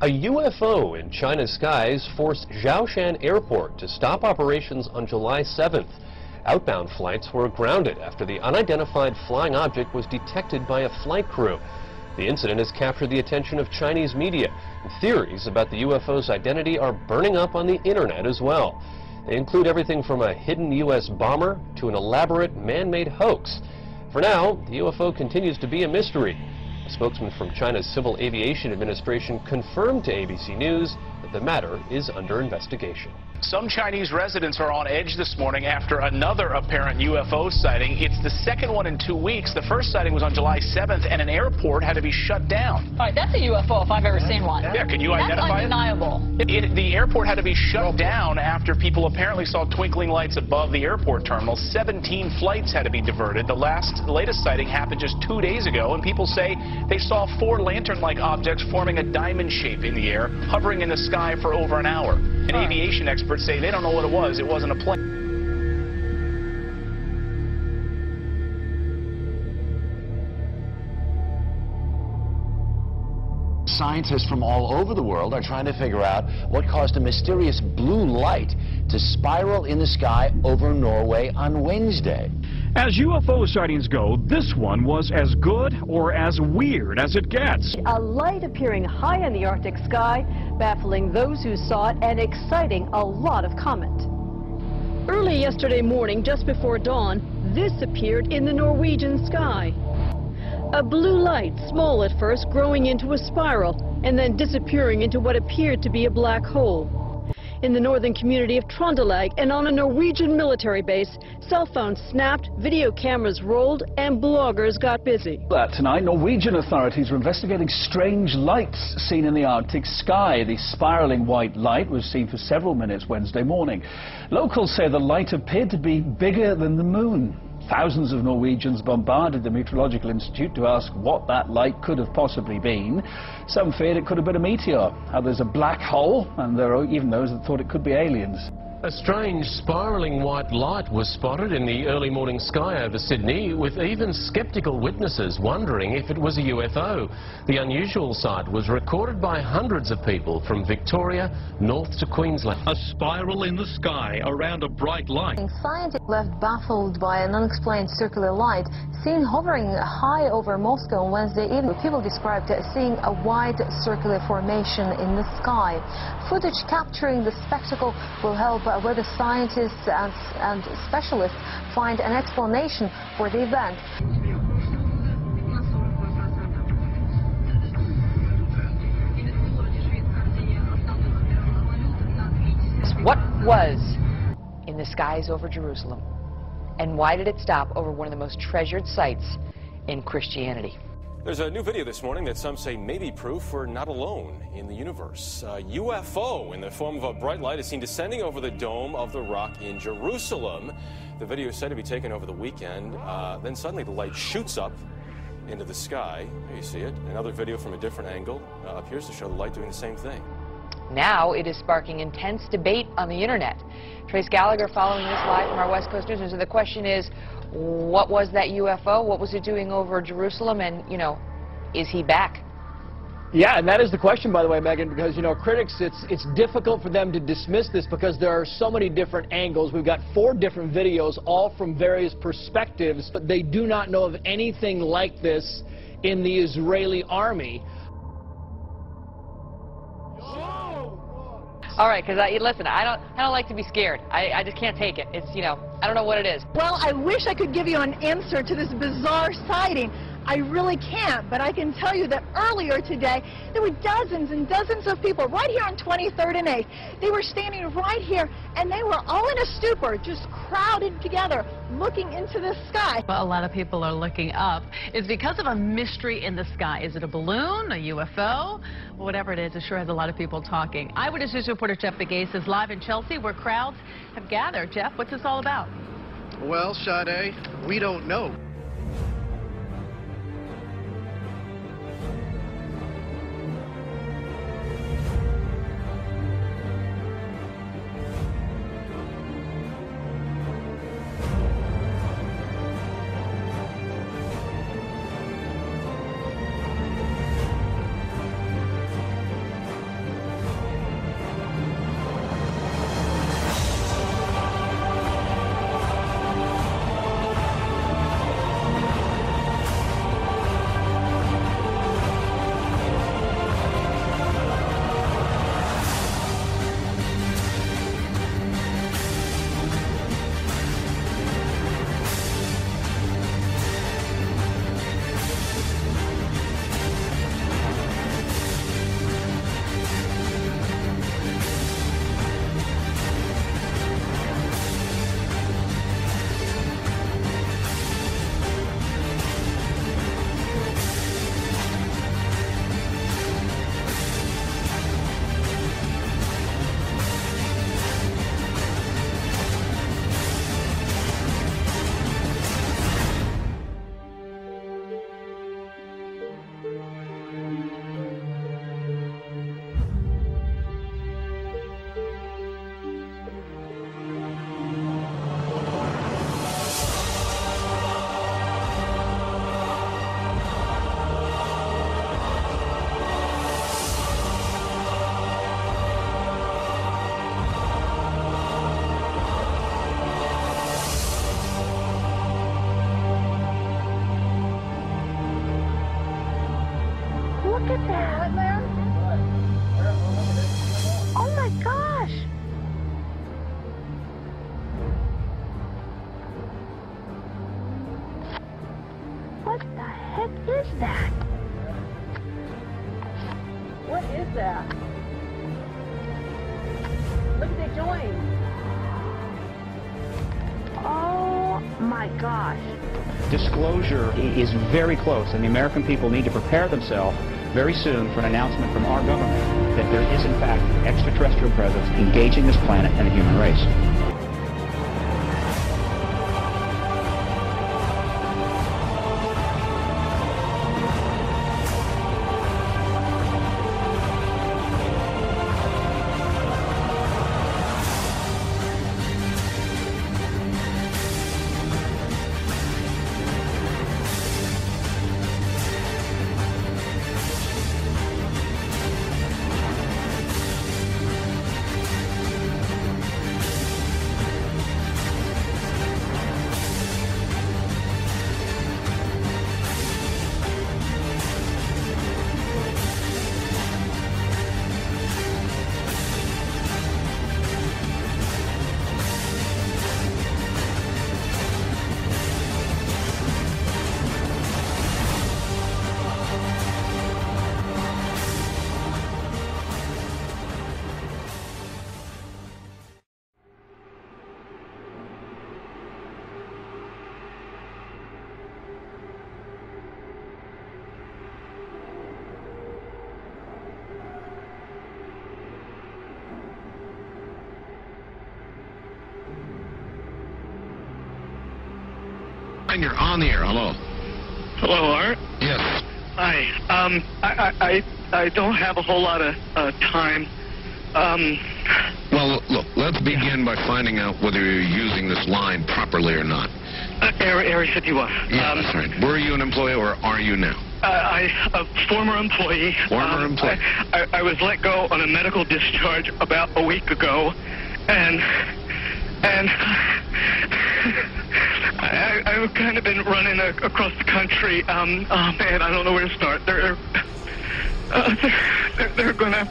A UFO in China's skies forced Zhoushan Airport to stop operations on July 7th. Outbound flights were grounded after the unidentified flying object was detected by a flight crew. The incident has captured the attention of Chinese media. Theories about the UFO's identity are burning up on the internet as well. They include everything from a hidden U.S. bomber to an elaborate man-made hoax. For now, the UFO continues to be a mystery. A spokesman from China's Civil Aviation Administration confirmed to ABC News that the matter is under investigation. Some Chinese residents are on edge this morning after another apparent UFO sighting. It's the second one in 2 weeks. The first sighting was on July 7th, and an airport had to be shut down. All right, that's a UFO if I've ever seen one. Yeah, can you identify That's undeniable. The airport had to be shut down after people apparently saw twinkling lights above the airport terminal. 17 flights had to be diverted. The latest sighting happened just 2 days ago, and people say they saw 4 lantern-like objects forming a diamond shape in the air, hovering in the sky for over an hour. And aviation experts say they don't know what it was. It wasn't a plane. Scientists from all over the world are trying to figure out what caused a mysterious blue light to spiral in the sky over Norway on Wednesday. As UFO sightings go, this one was as good or as weird as it gets. A light appearing high in the Arctic sky, baffling those who saw it and exciting a lot of comment. Early yesterday morning, just before dawn, this appeared in the Norwegian sky. A blue light, small at first, growing into a spiral and then disappearing into what appeared to be a black hole. In the northern community of Trøndelag and on a Norwegian military base, cell phones snapped, video cameras rolled, and bloggers got busy. Tonight, Norwegian authorities are investigating strange lights seen in the Arctic sky. The spiraling white light was seen for several minutes Wednesday morning. Locals say the light appeared to be bigger than the moon. Thousands of Norwegians bombarded the Meteorological Institute to ask what that light could have possibly been. Some feared it could have been a meteor, others a black hole, and there are even those that thought it could be aliens. A strange spiraling white light was spotted in the early morning sky over Sydney, with even skeptical witnesses wondering if it was a UFO. The unusual sight was recorded by hundreds of people from Victoria north to Queensland. A spiral in the sky around a bright light. Scientists left baffled by an unexplained circular light seen hovering high over Moscow on Wednesday evening. People described seeing a wide circular formation in the sky. Footage capturing the spectacle will help whether scientists and specialists find an explanation for the event. What was in the skies over Jerusalem, and why did it stop over one of the most treasured sites in Christianity? There's a new video this morning that some say may be proof we're not alone in the universe. A UFO in the form of a bright light is seen descending over the Dome of the Rock in Jerusalem. The video is said to be taken over the weekend. Then suddenly the light shoots up into the sky. There you see it. Another video from a different angle appears to show the light doing the same thing. Now it is sparking intense debate on the internet. Trace Gallagher following this live from our West Coast News. So the question is, what was that UFO? What was it doing over Jerusalem? And, you know, is he back? Yeah, and that is the question, by the way, Megan, because, you know, critics, it's difficult for them to dismiss this because there are so many different angles. We've got 4 different videos, all from various perspectives, but they do not know of anything like this in the Israeli army. All right, because listen, I don't like to be scared. I just can't take it. It's, you know, I don't know what it is. Well, I wish I could give you an answer to this bizarre sighting. I really can't, but I can tell you that earlier today, there were dozens and dozens of people right here on 23rd and 8th. They were standing right here, and they were all in a stupor, just crowded together, looking into the sky. Well, a lot of people are looking up. It's because of a mystery in the sky. Is it a balloon, a UFO? Whatever it is, it sure has a lot of people talking. Eyewitness News reporter Jeff Begase is live in Chelsea, where crowds have gathered. Jeff, what's this all about? Well, Sade, we don't know. is that? What is that? Look at they joined. Oh my gosh. Disclosure is very close, and the American people need to prepare themselves very soon for an announcement from our government that there is, in fact, extraterrestrial presence engaging this planet and the human race. And you're on the air. Hello. Hello, Art. Yes. Hi. I don't have a whole lot of time. Well, look, let's begin by finding out whether you're using this line properly or not. Area 51. Yeah, that's right. Were you an employee or are you now? A former employee. Former employee. I was let go on a medical discharge about a week ago, and I've kind of been running across the country. Oh man, I don't know where to start. They're gonna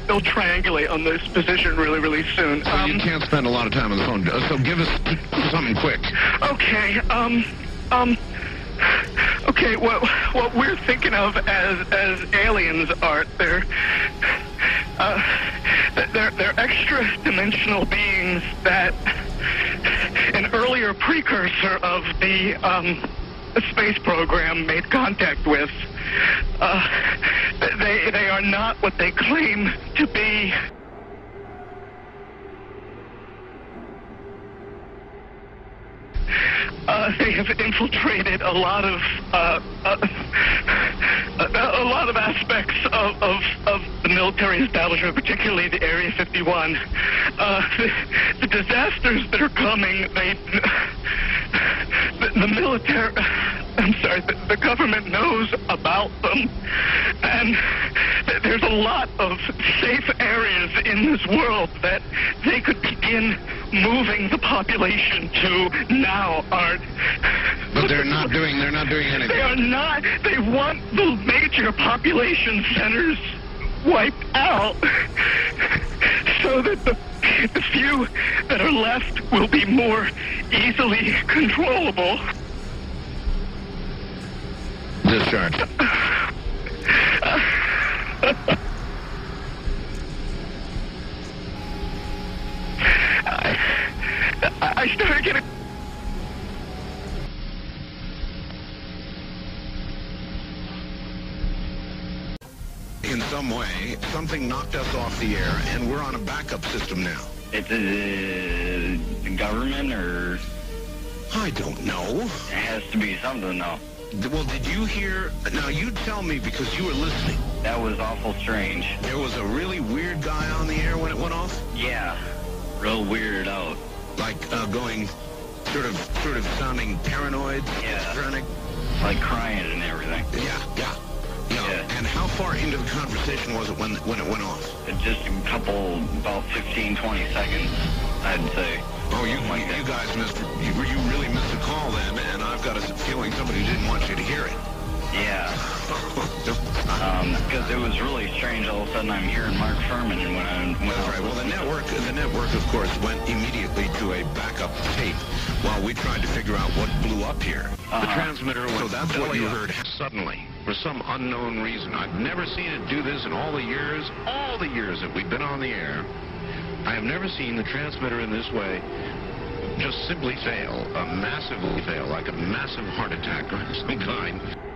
they'll triangulate on this position really soon. So you can't spend a lot of time on the phone. So give us something quick. Okay. Okay. What we're thinking of as aliens, Art, they're extra-dimensional beings that an earlier precursor of the space program made contact with. They are not what they claim to be. They have infiltrated a lot of aspects of the military establishment, particularly the Area 51. The disasters that are coming, the military, I'm sorry, the government knows about them, and there's a lot of safe areas in this world that they could begin moving the population to now, Art. But they're not doing anything. They are not. They want the major population centers wiped out so that the few that are left will be more easily controllable. Discharge. I started getting... In some way, something knocked us off the air, and we're on a backup system now. It's the government, or... I don't know. It has to be something, though. Well, did you hear... Now, you tell me, because you were listening. That was awful strange. There was a really weird guy on the air when it went off? Yeah. Real weirded out. Like, going... Sort of sounding paranoid? Yeah. Schizophrenic? Like crying and everything. Yeah. And how far into the conversation was it when it went off? Just a couple, about 15, 20 seconds, I'd say. Oh, you guys you really missed a call then, and I've got a feeling somebody didn't want you to hear it. Yeah. Because it was really strange. All of a sudden, I'm hearing Mark Furman, and when I That's right. Well, the network, of course, went immediately to a backup tape while we tried to figure out what blew up here. The transmitter went. So that's what you heard suddenly, for some unknown reason. I've never seen it do this in all the years that we've been on the air. I have never seen the transmitter in this way just simply fail, massively fail, like a massive heart attack of some kind.